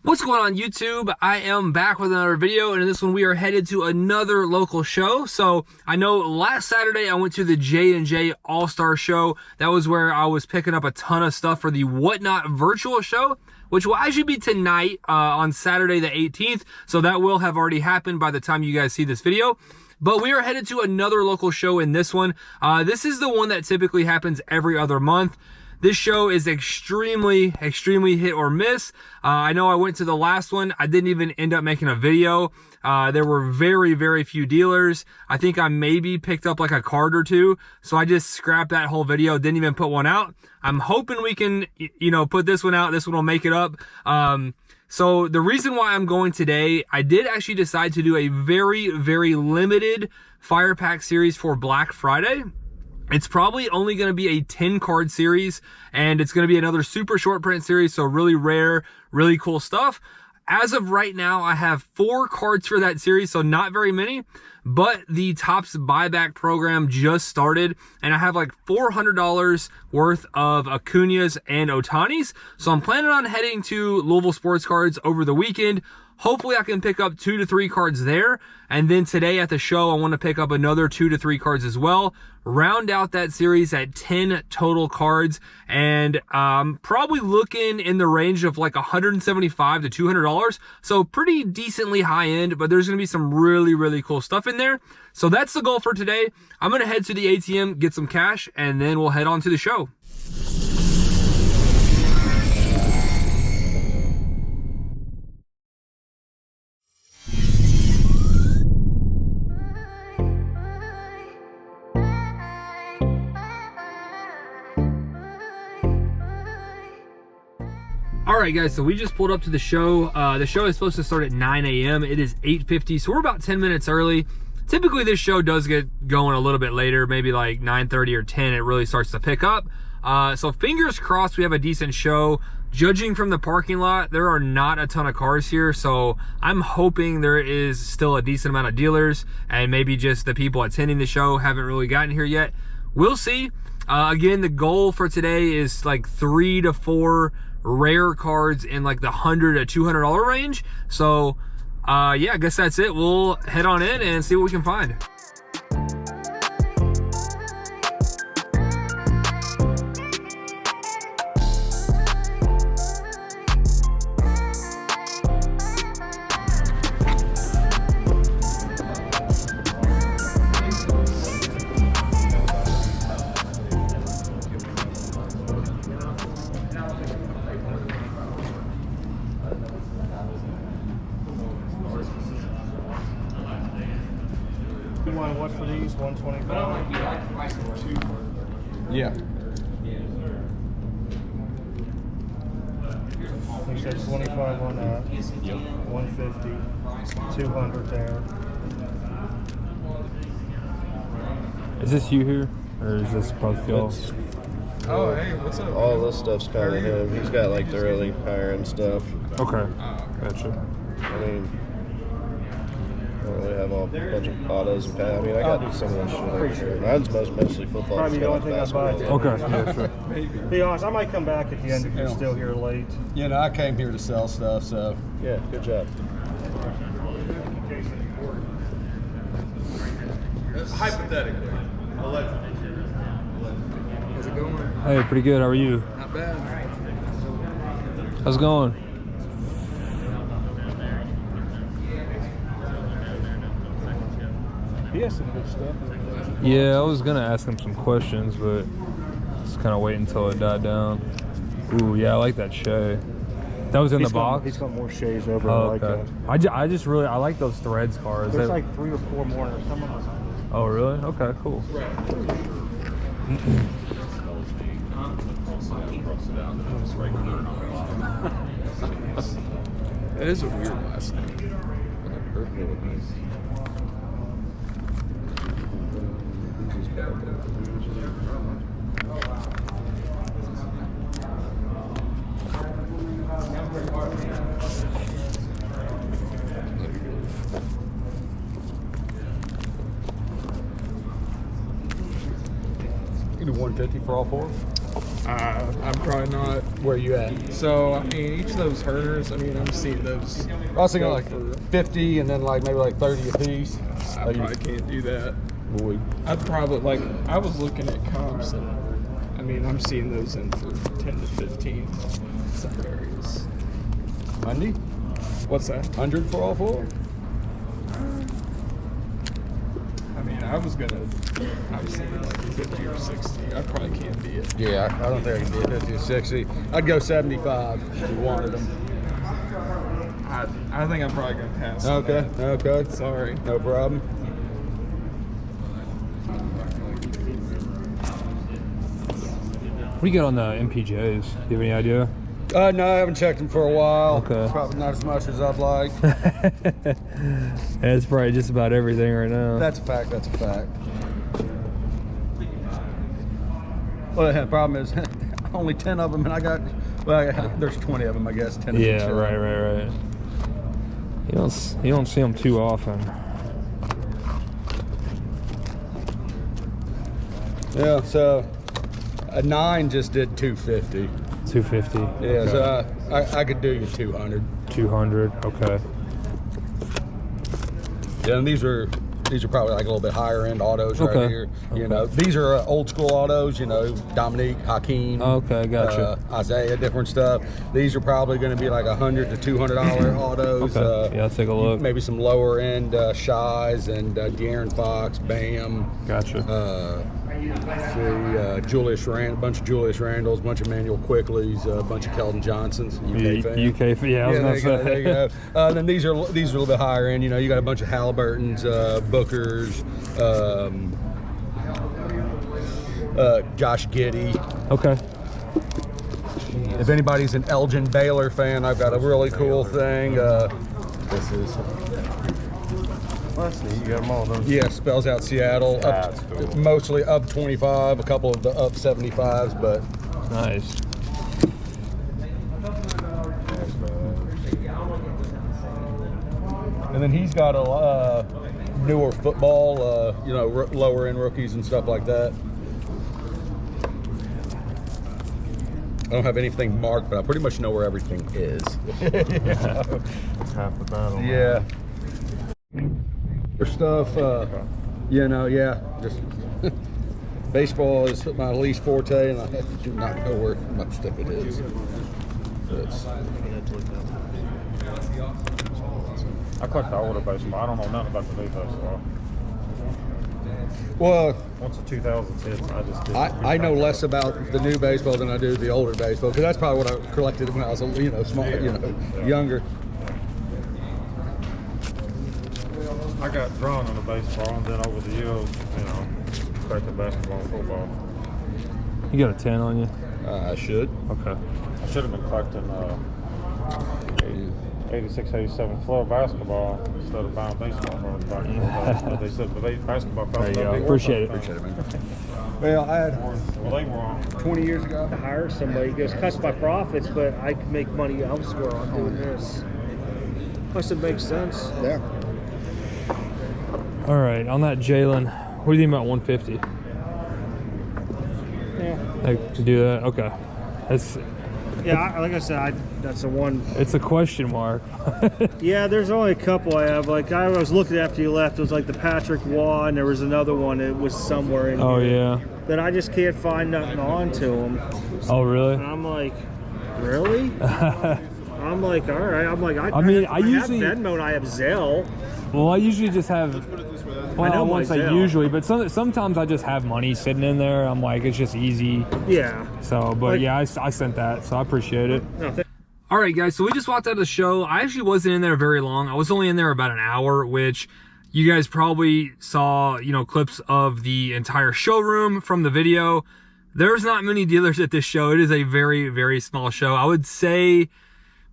What's going on YouTube? I am back with another video, and in this one we are headed to another local show. So I know last Saturday I went to the J&J All-Star Show. That was where I was picking up a ton of stuff for the Whatnot virtual show, which will actually be tonight on Saturday the 18th. So that will have already happened by the time you guys see this video. But we are headed to another local show in this one. This is the one that typically happens every other month. This show is extremely hit or miss. I know I went to the last one. I didn't even end up making a video. There were very few dealers. I think I maybe picked up like a card or two. So I just scrapped that whole video. Didn't even put one out. I'm hoping we can, put this one out. This one will make it up. So the reason why I'm going today, I did actually decide to do a very limited fire pack series for Black Friday. It's probably only going to be a 10 card series, and it's going to be another super short print series. So really rare, really cool stuff. As of right now, I have 4 cards for that series, so not very many, but the Topps buyback program just started, and I have like $400 worth of Acuñas and Otanis. So I'm planning on heading to Louisville Sports Cards over the weekend. Hopefully I can pick up 2 to 3 cards there. And then today at the show, I want to pick up another 2 to 3 cards as well. Round out that series at 10 total cards. And probably looking in the range of like $175 to $200. So pretty decently high end, but there's going to be some really cool stuff in there. So that's the goal for today. I'm going to head to the ATM, get some cash, and then we'll head on to the show. All right, guys, so we just pulled up to the show. The show is supposed to start at 9 a.m. It is 8:50, so we're about 10 minutes early. Typically, this show does get going a little bit later, maybe like 9:30 or 10. It really starts to pick up. So fingers crossed we have a decent show. Judging from the parking lot, there are not a ton of cars here, so I'm hoping there is still a decent amount of dealers, and maybe just the people attending the show haven't really gotten here yet. We'll see. Again, the goal for today is like 3 to 4 rare cards in like the $100 to $200 range. So yeah, I guess that's it. We'll head on in and see what we can find. You want what for these? 125? Yeah. You said 25 on that. Yep. 150. 200 there. Is this you here, or is this both y'all? Oh, hey, what's up? All this stuff's kind of him. He's got like the really higher end stuff. Okay, gotcha. I mean, I don't really have a bunch of autos and I mean, I got some of this shit over here. Mine's mostly football. Probably the only thing I buy. Okay, yeah, sure. Be honest, I might come back at the end if you're still here late. You know, I came here to sell stuff, so. Yeah, good job. Hypothetically, allegedly. How's it going? Hey, pretty good. How are you? Not bad. How's it going? He has some good stuff. Yeah, I was gonna ask him some questions, but just kind of wait until it died down. Ooh, yeah, I like that Shay. That was in the box. He's got more Shays over. Oh, Like okay. I just really like those Threads cars. there's like 3 or 4 more. Or some of them. Oh, really? Okay, cool. It is a weird last name. You do 150 for all 4? I'm probably not. Where you at? So, I mean, each of those herders, I mean, I'm seeing those. I was thinking go like for, 50 and then like maybe like 30 a piece. I probably can't do that. Boy. I'd probably, like, I was looking at comps and, I mean, I'm seeing those in for 10 to 15 some areas. 100? What's that? 100 for all four? I mean, I was thinking like 50 or 60. I probably can't be it. Yeah, I don't think I can do it 50 or 60. I'd go 75 if you wanted them. I think I'm probably going to pass on Okay, that. okay. Sorry. No problem. What do you got on the MPJs? Do you have any idea? No, I haven't checked them for a while. Okay. Probably not as much as I'd like. It's probably just about everything right now. That's a fact, that's a fact. Well, the problem is only 10 of them, and I got, well, there's 20 of them, I guess. 10 of each. Yeah, right. You don't see them too often. Yeah, so a 9 just did 250. 250. Yeah, Okay. so I could do you 200. 200. Okay. Yeah, and these are probably like a little bit higher end autos right Okay. here. You Okay. know, these are old school autos. You know, Dominique, Hakeem. Okay, gotcha. Isaiah, different stuff. These are probably going to be like $100 to $200 autos. Okay. Yeah, I'll take a look. Maybe some lower end Shies and De'Aaron Fox, Bam. Gotcha. Julius Randle, a bunch of Julius Randles, a bunch of Manuel Quickleys, a bunch of Keldon Johnsons. UK fan. UK, yeah, I was gonna say. There you go. Then these are a little bit higher end. You know, you got a bunch of Halliburtons, Bookers, Josh Giddey. Okay. If anybody's an Elgin Baylor fan, I've got a really cool thing. This is. Let's see, you got them all, don't you? Yeah, spells out Seattle. That's cool. Mostly up 25, a couple of the up 75s, but Nice. and then he's got a newer football, you know, lower end rookies and stuff like that. I don't have anything marked, but I pretty much know where everything is. It's half the battle. Yeah. For stuff, you know, yeah, just baseball is my least forte, and I do not know where much stuff it is. I collect the older baseball. I don't know nothing about the new baseball. Well, Once the 2000s hits, I just did. I know less about the new baseball than I do the older baseball, because that's probably what I collected when I was, you know, small, you know, younger. I got drawn on the baseball, and then over the years, you know, collected basketball and football. You got a 10 on you? I should. Okay. I should have been collecting 86, 87 floor basketball instead of buying baseball cards back in the day. But they said the basketball cards. There you go. Appreciate it. Appreciate it, man. Well, I had Well, they were on. 20 years ago. To hire somebody, he goes, cuts my profits, but I can make money elsewhere on doing this. Plus, it makes sense. Yeah. All right. On that Jalen, what do you think about 150? Yeah. Like to do that? Okay. That's Yeah, like I said, that's the one. it's a question mark. Yeah, there's only a couple I have. Like I was looking after you left, it was like the Patrick Waugh, and there was another one that was somewhere in Oh here. yeah. That I just can't find nothing on to them. Oh really? And I'm like, really? I'm like, all right. I'm like, I mean, I usually- have Venmo and I have Zelle. Well, I usually just have. Well, I know won't say myself. usually, but sometimes I just have money sitting in there. I'm like, it's just easy. Yeah. So, but Like- yeah, I sent that, so I appreciate it. No, All right, guys, so we just walked out of the show. I actually wasn't in there very long. I was only in there about an hour, which you guys probably saw, you know, clips of the entire showroom from the video. There's not many dealers at this show. It is a very, very small show. I would say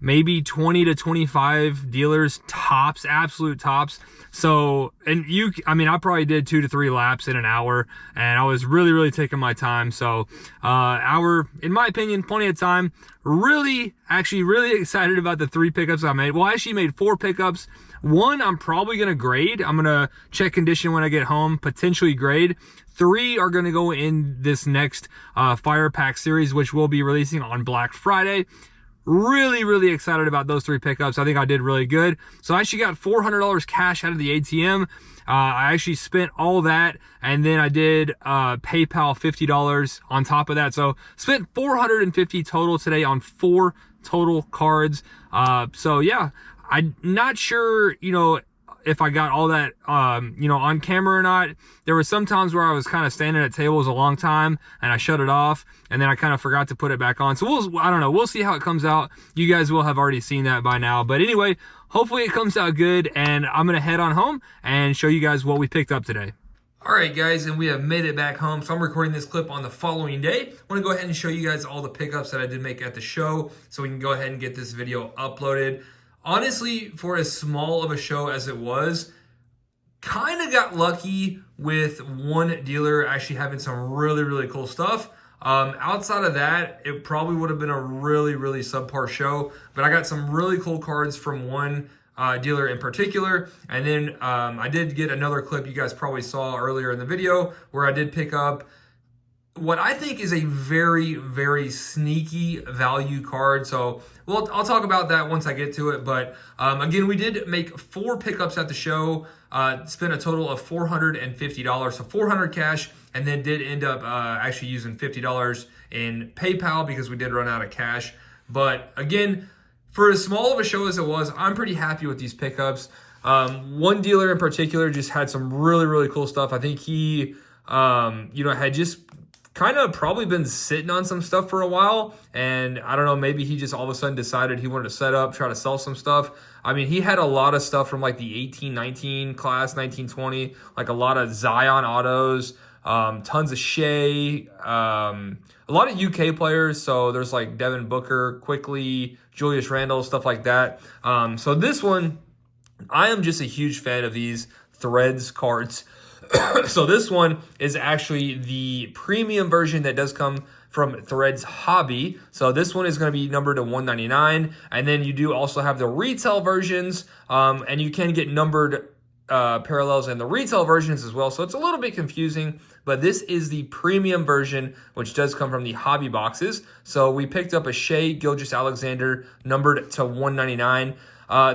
maybe 20 to 25 dealers tops, absolute tops. So, and I mean, I probably did 2 to 3 laps in an hour, and I was really taking my time. So, hour, in my opinion, plenty of time. Really excited about the 3 pickups I made. Well, I actually made 4 pickups. 1, I'm probably going to grade. I'm going to check condition when I get home, potentially grade. 3 are going to go in this next Fire Pack series, which we'll be releasing on Black Friday. Really excited about those 3 pickups. I think I did really good. So I actually got $400 cash out of the ATM. I actually spent all that, and then I did PayPal $50 on top of that. So spent $450 total today on 4 total cards. So yeah, I'm not sure, you know, if I got all that, you know, on camera or not. There were some times where I was kind of standing at tables a long time and I shut it off, and then I kind of forgot to put it back on. So I don't know. We'll see how it comes out. You guys will have already seen that by now. But anyway, hopefully it comes out good, and I'm going to head on home and show you guys what we picked up today. All right, guys, and we have made it back home. So I'm recording this clip on the following day. I want to go ahead and show you guys all the pickups that I did make at the show so we can go ahead and get this video uploaded. Honestly, for as small of a show as it was, kind of got lucky with one dealer actually having some really cool stuff. Outside of that, it probably would have been a really subpar show, but I got some really cool cards from one dealer in particular. And then I did get another clip you guys probably saw earlier in the video where I did pick up what I think is a very sneaky value card. So I'll talk about that once I get to it. But again, we did make 4 pickups at the show, spent a total of $450, so $400 cash, and then did end up actually using $50 in PayPal because we did run out of cash. But again, for as small of a show as it was, I'm pretty happy with these pickups. One dealer in particular just had some really cool stuff. I think he, you know, had just kind of probably been sitting on some stuff for a while, and I don't know, maybe he just all of a sudden decided he wanted to set up, try to sell some stuff. I mean, he had a lot of stuff from like the 18-19 class, 19-20, like a lot of Zion autos, tons of Shea, a lot of UK players. So there's like Devin Booker, Quickly, Julius Randle, stuff like that. So this one, I am just a huge fan of these Threads cards. So this one is actually the premium version that does come from Threads Hobby. So this one is going to be numbered to 199, and then you do also have the retail versions, and you can get numbered parallels in the retail versions as well. So it's a little bit confusing, but this is the premium version, which does come from the hobby boxes. So we picked up a Shea Gilgeous-Alexander numbered to 199.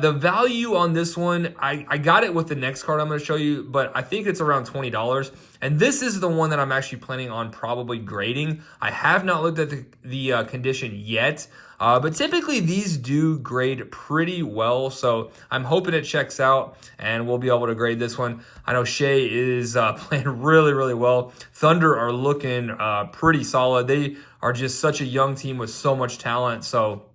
The value on this one, I got it with the next card I'm going to show you, but I think it's around $20. And this is the one that I'm actually planning on probably grading. I have not looked at the condition yet, but typically these do grade pretty well. So I'm hoping it checks out and we'll be able to grade this one. I know Shea is playing really well. Thunder are looking pretty solid. They are just such a young team with so much talent. So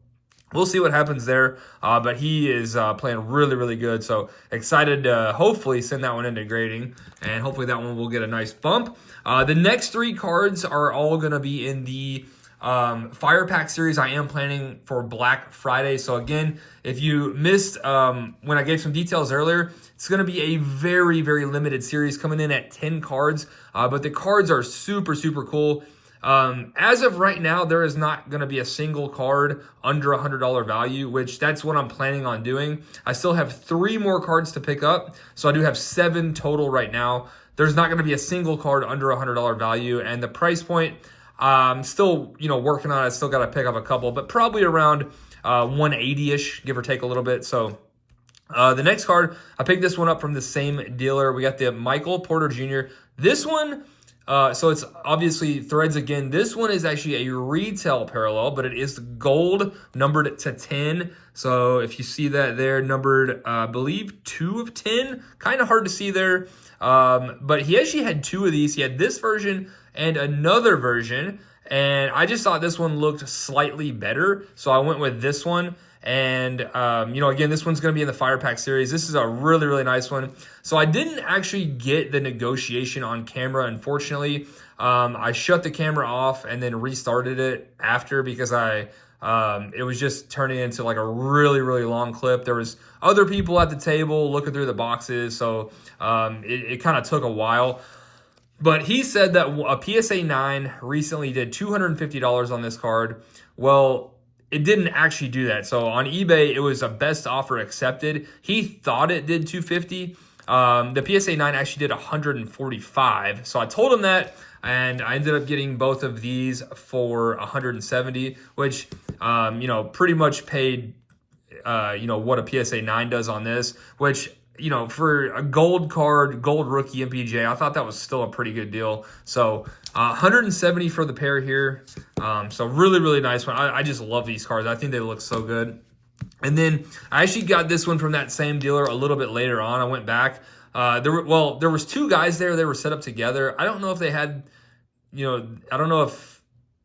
we'll see what happens there, but he is playing really good. So excited to hopefully send that one into grading, and hopefully that one will get a nice bump. The next 3 cards are all going to be in the Fire Pack series I am planning for Black Friday. So again, if you missed when I gave some details earlier, it's going to be a very limited series coming in at 10 cards, but the cards are super cool. As of right now, there is not going to be a single card under $100 value, which that's what I'm planning on doing. I still have 3 more cards to pick up, so I do have 7 total right now. There's not going to be a single card under $100 value, and the price point, I'm still, you know, working on it. I still got to pick up a couple, but probably around 180-ish, give or take a little bit. So the next card, I picked this one up from the same dealer. We got the Michael Porter Jr. This one, so it's obviously Threads again. This one is actually a retail parallel, but it is gold, numbered to 10. So if you see that there, numbered, I believe 2 of 10. Kind of hard to see there. But he actually had 2 of these. He had this version and another version. And I just thought this one looked slightly better. So I went with this one. And, you know, again, this one's going to be in the Fire Pack series. This is a really nice one. So I didn't actually get the negotiation on camera, unfortunately. I shut the camera off and then restarted it after because I It was just turning into like a really, really long clip. There was other people at the table looking through the boxes, so it kind of took a while. But he said that a PSA 9 recently did $250 on this card. Well, it didn't actually do that. So on eBay, it was a best offer accepted. He thought it did $250. The PSA 9 actually did $145. So I told him that, and I ended up getting both of these for $170, which, you know, pretty much paid, you know, what a PSA 9 does on this, which, you know, for a gold card, gold rookie MPJ, I thought that was still a pretty good deal. So 170 for the pair here. So really, really nice one. I just love these cards. I think they look so good. And then I actually got this one from that same dealer a little bit later on. I went back. There was two guys there. They were set up together. I don't know if they had, you know, I don't know if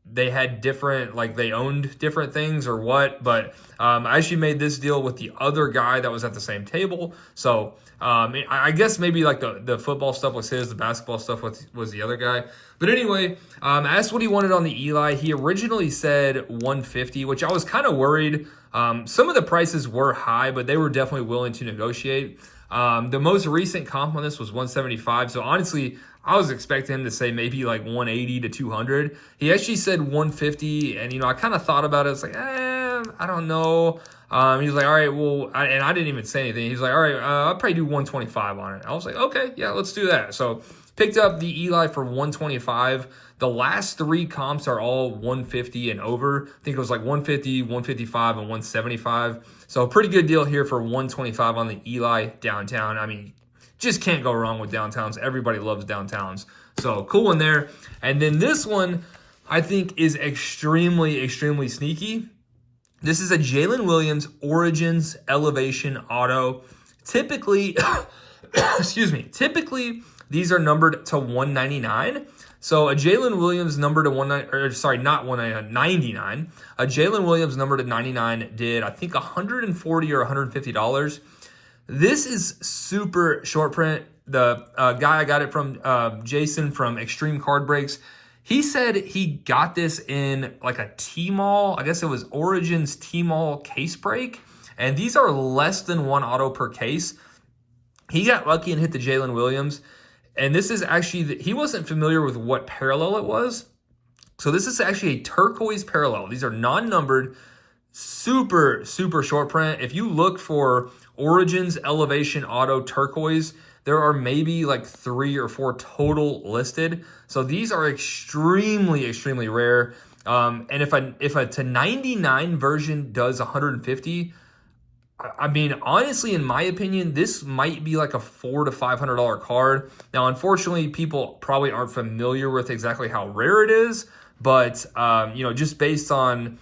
they had different, like they owned different things or what, but I actually made this deal with the other guy that was at the same table. So I guess maybe like the football stuff was his, the basketball stuff was the other guy. But anyway, I asked what he wanted on the Eli. He originally said 150, which I was kind of worried. Some of the prices were high, but they were definitely willing to negotiate. The most recent comp on this was 175. So honestly, I was expecting him to say maybe like 180 to 200. He actually said 150, and you know, I kind of thought about it. It's like, I don't know. He's like, all right, well, and I didn't even say anything. He's like, all right, I'll probably do 125 on it. I was like, okay, yeah, let's do that. So picked up the Eli for 125. The last three comps are all 150 and over. I think it was like 150, 155, and 175. So a pretty good deal here for 125 on the Eli downtown. I mean, just can't go wrong with downtowns. Everybody loves downtowns. So cool one there. And then this one I think is extremely, extremely sneaky. This is a Jalen Williams Origins Elevation Auto. Typically, excuse me, typically these are numbered to 199. So a Jalen Williams number to 99. A Jalen Williams number to 99 did, I think, $140 or $150. This is super short print. The guy I got it from, Jason from Extreme Card Breaks, he said he got this in like a T-Mall. I guess it was Origins T-Mall case break. And these are less than one auto per case. He got lucky and hit the Jalen Williams. And this is actually, he wasn't familiar with what parallel it was. So this is actually a turquoise parallel. These are non-numbered, super, super short print. If you look for Origins Elevation Auto Turquoise, there are maybe like 3 or 4 total listed. So these are extremely, extremely rare. And if a to 99 version does 150, I mean, honestly, in my opinion, this might be like a $400 to $500 card. Now, unfortunately, people probably aren't familiar with exactly how rare it is, but you know, just based on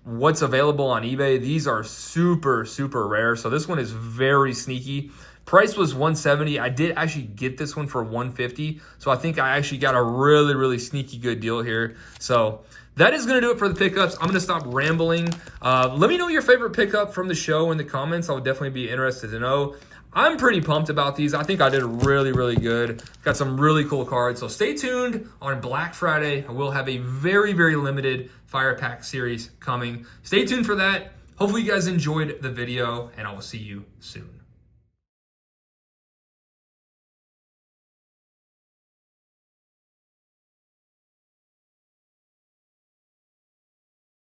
what's available on eBay, these are super, super rare. So this one is very sneaky. Price was $170. I did actually get this one for $150. So I think I actually got a really, really sneaky good deal here. So that is going to do it for the pickups. I'm going to stop rambling. Let me know your favorite pickup from the show in the comments. I would definitely be interested to know. I'm pretty pumped about these. I think I did really, really good. Got some really cool cards. So stay tuned on Black Friday. I will have a very, very limited Fire Pack series coming. Stay tuned for that. Hopefully you guys enjoyed the video, and I will see you soon.